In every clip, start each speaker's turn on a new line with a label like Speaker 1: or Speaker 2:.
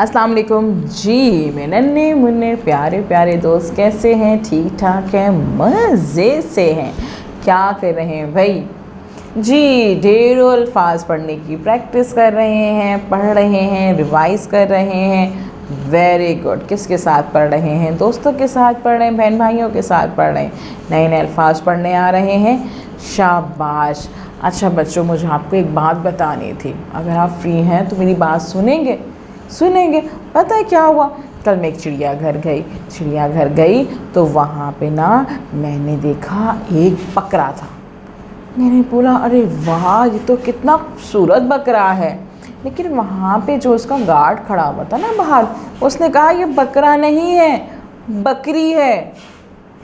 Speaker 1: अस्सलाम वालेकुम जी। मेरे नन्हे मुन्ने प्यारे प्यारे दोस्त कैसे हैं? ठीक ठाक हैं, मज़े से हैं। क्या कर रहे हैं भाई जी? ढेरों अल्फाज पढ़ने की प्रैक्टिस कर रहे हैं, पढ़ रहे हैं, रिवाइज़ कर रहे हैं। Very good. किसके साथ पढ़ रहे हैं? दोस्तों के साथ पढ़ रहे हैं, बहन भाइयों के साथ पढ़ रहे हैं, नए नए अल्फाज पढ़ने आ रहे हैं। शाबाश। अच्छा बच्चों, मुझे आपको एक बात बतानी थी। अगर आप फ्री हैं तो मेरी बात सुनेंगे? पता है क्या हुआ? कल मैं एक चिड़ियाघर गई तो वहाँ पे ना मैंने देखा एक बकरा था। मैंने बोला अरे वाह, ये तो कितना खूबसूरत बकरा है। लेकिन वहाँ पे जो उसका गार्ड खड़ा हुआ था ना बाहर, उसने कहा ये बकरा नहीं है, बकरी है।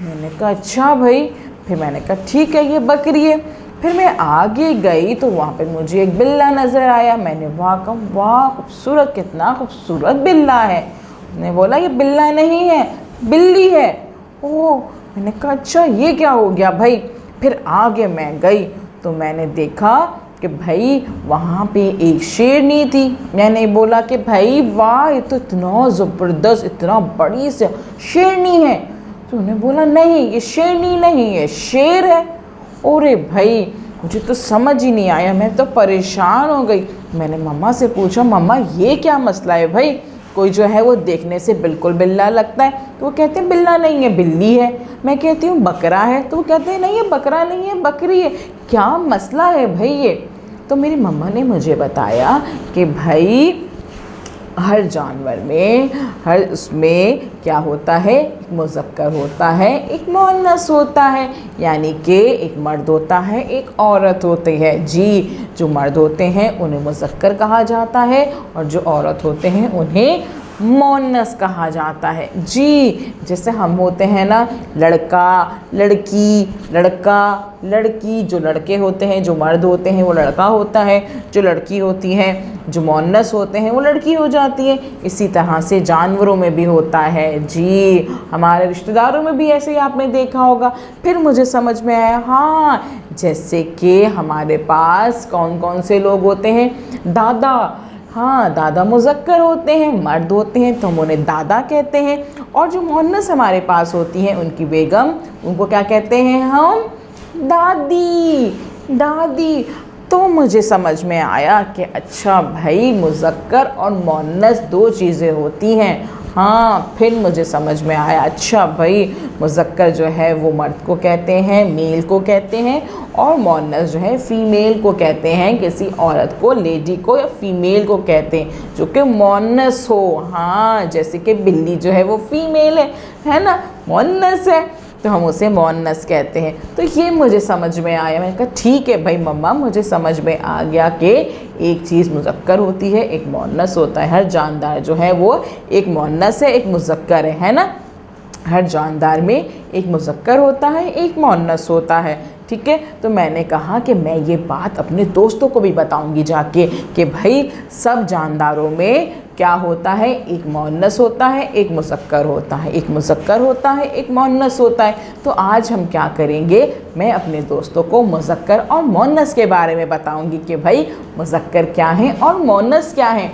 Speaker 1: मैंने कहा अच्छा भाई। फिर मैंने कहा ठीक है, ये बकरी है। फिर मैं आगे गई तो वहाँ पे मुझे एक बिल्ला नज़र आया। मैंने वाह खूबसूरत, कितना खूबसूरत बिल्ला है। उसने बोला ये बिल्ला नहीं है, बिल्ली है। ओह, मैंने कहा अच्छा ये क्या हो गया भाई। फिर आगे मैं गई तो मैंने देखा कि भाई वहाँ पे एक शेरनी थी। मैंने बोला कि भाई वाह, ये तो इतना ज़बरदस्त, इतना बड़ी सी शेरनी है। तो उन्होंने बोला नहीं, ये शेरनी नहीं है, शेर है। अरे भाई, मुझे तो समझ ही नहीं आया, मैं तो परेशान हो गई। मैंने मम्मा से पूछा, मम्मा ये क्या मसला है भाई? कोई जो है वो देखने से बिल्कुल बिल्ला लगता है, तो वो कहते हैं बिल्ला नहीं है, बिल्ली है। मैं कहती हूँ बकरा है, तो वो कहते हैं नहीं ये बकरा नहीं है, बकरी है। क्या मसला है भाई ये? तो मेरी मम्मा ने मुझे बताया कि भाई हर जानवर में, हर उसमें क्या होता है, एक मुज़क्कर होता है, एक मुअन्नस होता है। यानी कि एक मर्द होता है, एक औरत होती है जी। जो मर्द होते हैं उन्हें मुज़क्कर कहा जाता है और जो औरत होते हैं उन्हें मुअन्नस कहा जाता है जी। जैसे हम होते हैं ना, लड़का लड़की, लड़का लड़की। जो लड़के होते हैं, जो मर्द होते हैं वो लड़का होता है, जो लड़की होती हैं, जो मुअन्नस होते हैं वो लड़की हो जाती है। इसी तरह से जानवरों में भी होता है जी। हमारे रिश्तेदारों में भी ऐसे ही आपने देखा होगा। फिर मुझे समझ में आया, हाँ, जैसे कि हमारे पास कौन कौन से लोग होते हैं? दादा। हाँ, दादा मुज़क्कर होते हैं, मर्द होते हैं तो हम उन्हें दादा कहते हैं। और जो मुअन्नस हमारे पास होती हैं, उनकी बेगम, उनको क्या कहते हैं हम? दादी, दादी। तो मुझे समझ में आया कि अच्छा भाई, मुज़क्कर और मुअन्नस दो चीज़ें होती हैं। हाँ, फिर मुझे समझ में आया, अच्छा भाई, मुज़क्कर जो है वो मर्द को कहते हैं, मेल को कहते हैं, और मुअन्नस जो है फ़ीमेल को कहते हैं, किसी औरत को, लेडी को या फ़ीमेल को कहते हैं जो कि मुअन्नस हो। हाँ, जैसे कि बिल्ली जो है वो फ़ीमेल है ना, मुअन्नस है, तो हम उसे मुअन्नस कहते हैं। तो ये मुझे समझ में आया। मैंने कहा ठीक है भाई मम्मा, मुझे समझ में आ गया कि एक चीज़ मुज़क्कर होती है, एक मुअन्नस होता है। हर जानदार जो है वो एक मुअन्नस है, एक मुज़क्कर है ना। हर जानदार में एक मुज़क्कर होता है, एक मुअन्नस होता है। ठीक है, तो मैंने कहा कि मैं ये बात अपने दोस्तों को भी बताऊंगी जाके कि भाई सब जानदारों में क्या होता है, एक मुअन्नस होता है, एक मुज़क्कर होता है, एक मुज़क्कर होता है, एक मुअन्नस होता है। तो आज हम क्या करेंगे, मैं अपने दोस्तों को मुज़क्कर और मुअन्नस के बारे में बताऊंगी कि भाई मुज़क्कर क्या है और मुअन्नस क्या है।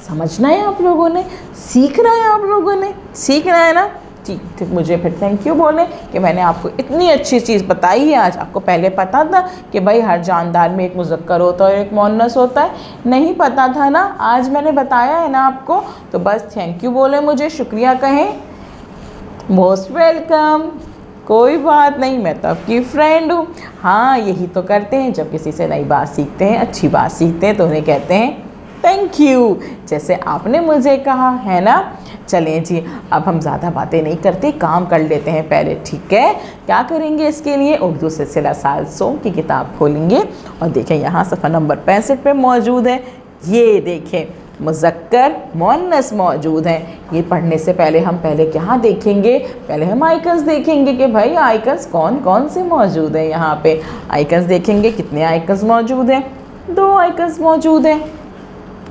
Speaker 1: समझना है आप लोगों ने, सीखना है आप लोगों ने, सीखना है ना। ठीक, मुझे फिर थैंक यू बोले कि मैंने आपको इतनी अच्छी चीज़ बताई है आज। आपको पहले पता था कि भाई हर जानदार में एक मुज़क्कर होता है और एक मुअन्नस होता है? नहीं पता था ना, आज मैंने बताया है ना आपको। तो बस थैंक यू बोले, मुझे शुक्रिया कहें, मोस्ट वेलकम। कोई बात नहीं, मैं तो आपकी फ्रेंड हूँ। हाँ, यही तो करते हैं, जब किसी से नई बात सीखते हैं, अच्छी बात सीखते हैं, तो उन्हें कहते हैं थैंक यू, जैसे आपने मुझे कहा है ना। चलें जी, अब हम ज़्यादा बातें नहीं करते, काम कर लेते हैं पहले। ठीक है, क्या करेंगे इसके लिए? उर्दू सिलसिला साल 100 की किताब खोलेंगे और देखें, यहाँ सफ़ा नंबर 65 पे मौजूद है। ये देखें, मुज़क्कर मुअन्नस मौजूद हैं। ये पढ़ने से पहले हम क्या देखेंगे? पहले हम आइकन्स देखेंगे कि भाई आइकन्स कौन कौन से मौजूद हैं। यहाँ पे आइकन्स देखेंगे, कितने आइकन्स मौजूद हैं? 2 आइकन्स मौजूद हैं।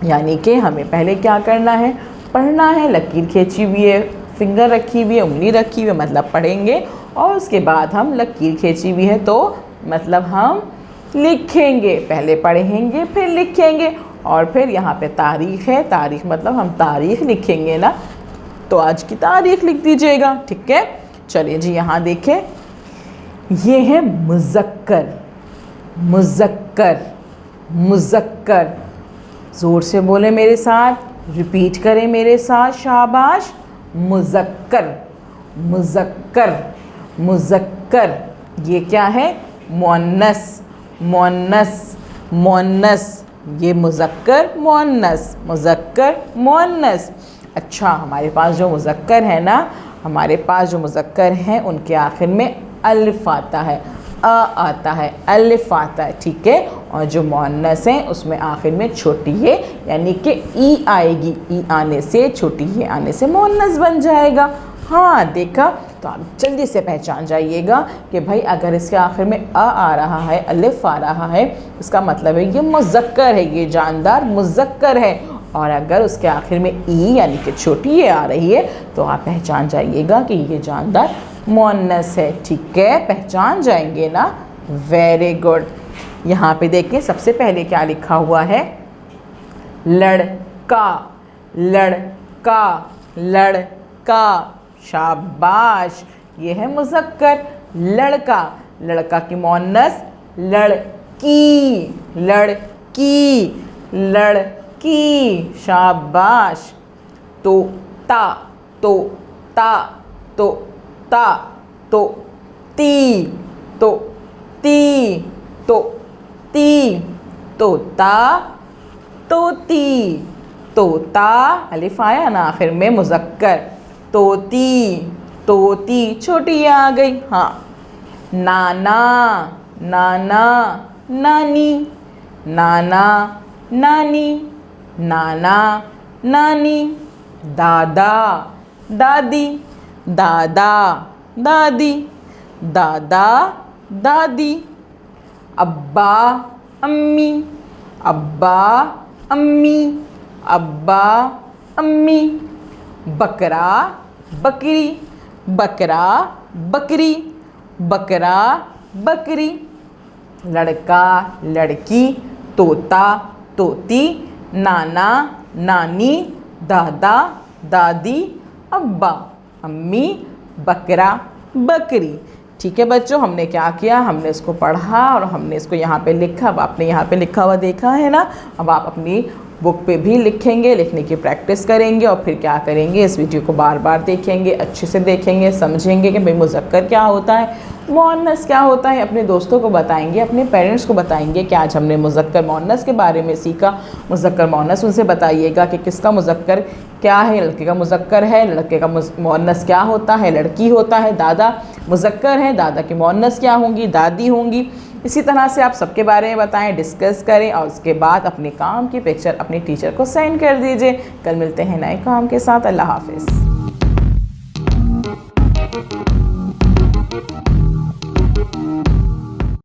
Speaker 1: यानी कि हमें पहले क्या करना है? पढ़ना है। लकीर खींची हुई है, फिंगर रखी हुई है, उंगली रखी हुई है, मतलब पढ़ेंगे। और उसके बाद हम लकीर खींची हुई है तो मतलब हम लिखेंगे। पहले पढ़ेंगे फिर लिखेंगे। और फिर यहाँ पे तारीख है, तारीख मतलब हम तारीख लिखेंगे ना, तो आज की तारीख लिख दीजिएगा, ठीक है। चलिए जी, यहाँ देखें, ये है मुज़क्कर, मुज़क्कर, मुज़क्कर। ज़ोर से बोले मेरे साथ, रिपीट करें मेरे साथ, शाबाश। मुज़क्कर, मुज़क्कर, मुज़क्कर। ये क्या है? मुअन्नस, मुअन्नस, मुअन्नस। ये मुज़क्कर मुअन्नस, मुज़क्कर मुअन्नस। अच्छा, हमारे पास जो मुज़क्कर है ना, हमारे पास जो मुज़क्कर हैं उनके आखिर में अलिफ आता है, अ आता है, अलिफ आता है, ठीक है। और जो मुअन्नस हैं उसमें आखिर में छोटी ये यानी कि ई आएगी, ई आने से, छोटी ये आने से मुअन्नस बन जाएगा। हाँ, देखा? तो आप जल्दी से पहचान जाइएगा कि भाई अगर इसके आखिर में अ आ रहा है, अलिफ आ रहा है, इसका मतलब है ये मुज़क्कर है, ये जानदार मुज़क्कर है। और अगर उसके आखिर में ई यानी कि छोटी ये आ रही है तो आप पहचान जाइएगा कि ये जानदार मुअन्नस है, ठीक है। पहचान जाएंगे ना? Very good. यहाँ पे देखिए, सबसे पहले क्या लिखा हुआ है? लड़का, लड़का, लड़का। शाबाश, ये है मुज़क्कर लड़का। लड़का की मुअन्नस लड़की, लड़की, लड़की। शाबाश। तोता, तोता, तोता, तोती, तोती, तोती, तोता, तोती, तोता। अलिफ आया ना आखिर में, मुज़क्कर। तोती, तोती, छोटी ये आ गई। हाँ, नाना, नाना, नानी, नाना, नानी, नाना, नानी। दादा, दादी, दादा, दादी, दादा, दादी। अब्बा, अम्मी, अब्बा, अम्मी, अब्बा, अम्मी। बकरा, बकरी, बकरा, बकरी, बकरा, बकरी। लड़का, लड़की, तोता, तोती, नाना, नानी, दादा, दादी, अब्बा, अम्मी, बकरा, बकरी। ठीक है बच्चों, हमने क्या किया? हमने इसको पढ़ा और हमने इसको यहाँ पे लिखा। अब आपने यहाँ पे लिखा हुआ देखा है ना, अब आप अपनी बुक पे भी लिखेंगे, लिखने की प्रैक्टिस करेंगे और फिर क्या करेंगे? इस वीडियो को बार बार देखेंगे, अच्छे से देखेंगे, समझेंगे कि भाई मुज़क्कर क्या होता है, मुअन्नस क्या होता है। अपने दोस्तों को बताएंगे, अपने पेरेंट्स को बताएंगे कि आज हमने मुज़क्कर मुअन्नस के बारे में सीखा। मुज़क्कर मुअन्नस उनसे बताइएगा कि किसका मुज़क्कर क्या है, लड़के का मुज़क्कर है, लड़के का मुअन्नस क्या होता है, लड़की होता है। दादा मुज़क्कर है, दादा की मुअन्नस क्या होंगी, दादी होंगी। इसी तरह से आप सबके बारे में बताएं, डिस्कस करें और उसके बाद अपने काम की पिक्चर अपने टीचर को सेंड कर दीजिए। कल मिलते हैं नए काम के साथ। अल्लाह हाफ़िज़।